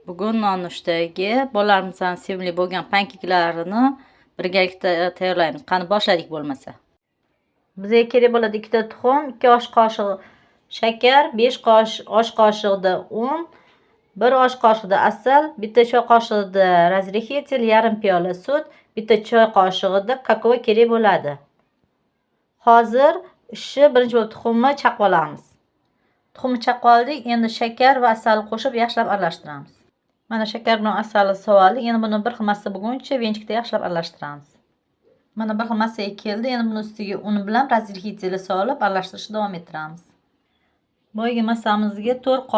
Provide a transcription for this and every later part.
Bugun nonushtaga bolalarimizning sevimli bo'lgan pankeklarini birgalikda tayyorlaymiz. Qani boshladik bo'lmasa. Bizga kerak bo'ladi 2 ta tuxum, 2 osh qoshiq shakar, 5 osh qoshiqda un, 1 osh qoshiqda asal, 1 ta choy qoshiqda razrexetil, yarim piyola sut, 1 ta choy qoshiqda kakao kerak bo'ladi. Hozir ishni birinchi bo'lib tuxumni chaqib olamiz. Tuxumni chaqib oldik, endi shakar va asalni qo'shib yaxshilab aralashtiramiz. Mana shakar bilan asalni sovaldik. Endi buni bir xil massa bo'lguncha venchikda yaxshilab aralashtiramiz. Mana bir xil massaga keldi. Endi buni ustiga un bilan razrexetilni solib aralashtirishni davom ettiramiz. Boyagi massamizga 4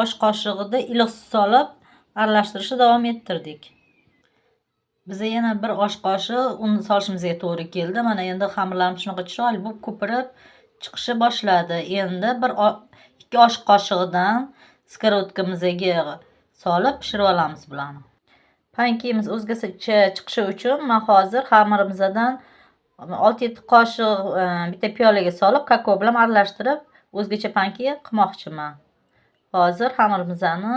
osh qoshiqida iliq suv solib aralashtirishni davom ettirdik. Biza yana 1 osh qoshiq un solishimizga to'g'ri keldi. Mana endi xamirlarimiz shunaqa chiroyli bo'lib ko'pirib chiqishni boshladi. Endi 2 osh qoshiqdan skorotkamizdagi solib pishirib olamiz bularni. Pankemiz o'zgacha chiqishi uchun men hozir xamirimizdan 6-7 qoshiq bitta piyolaga solib kakao bilan aralashtirib o'zgacha pankek qilmoqchiman. Hozir xamirimizni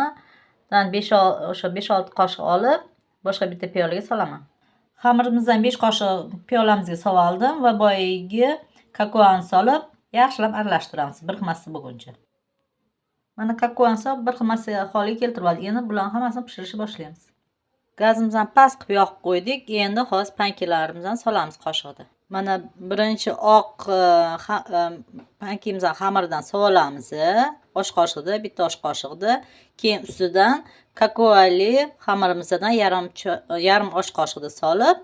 5-6 qoshiq olib boshqa bitta piyolaga solaman. Xamirimizdan 5 qoshiq piyolamizga sovaldim va boyagi kakaoni solib yaxshilab aralashtiramiz bir xil massa bo'lguncha. Mana kakaoni solib bir xil massa holiga keltirib oldik. Endi bularni hammasini pishirishni boshlaymiz. Gazimizni past qilib yoqib qo'ydik. Endi hozir pankelarimizni solamiz qoshiqda. Mana birinchi oq pankemizning xamiridan solamiz. Osh qoshiqda, bitta osh qoshiqda. Keyin ustidan kakaoli xamirimizdan yarim osh qoshiqda solib,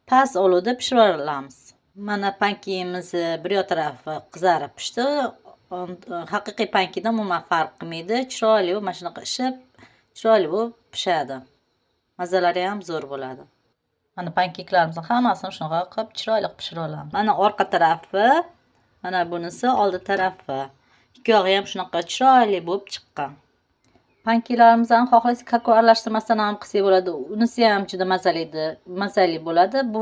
past olovda pishirib olamiz. Mana pankemiz bir yoq tarafi qizarib pishdi. Haqiqiy pankekdan umuman farq qilmaydi. Chiroyli va mana shunaqa ishib, chiroyli bo'lib pishadi. Mazalari ham zo'r bo'ladi. Mana pankeklarimizni hammasini shunaqa qilib chiroyli pishirib olamiz. Mana orqa tarafi, mana bunisi oldi tarafi. Ikki yog'i ham shunaqa chiroyli bo'lib chiqqan. Pankeklarimizni xohlasangiz kakao aralashtirmasdan ham qilsak bo'ladi. Unisi ham juda mazali bo'ladi. Bu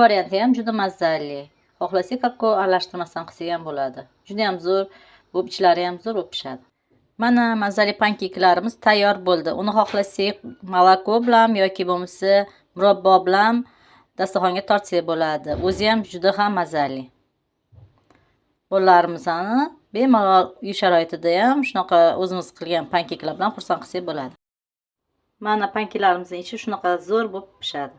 varianti ham juda mazali. Xohlasangiz kakao aralashtirmasdan qilsak ham bo'ladi. Juda ham zo'r bo'lib, ichlari ham zo'r bo'lib pishadi. Mana mazali pankeklarimiz tayyor bo'ldi. Uni xohlasangiz moloko bilan yoki bo'lmasa murabbo bilan dasturxonga tortsak bo'ladi. O'zi ham juda ham mazali. Bolalarimizni bemalol uy sharoitida ham shunaqa o'zimiz qilgan pankeklar bilan xursand qilsak bo'ladi. Mana pankeklarimizning ichi shunaqa zo'r bo'lib pishadi.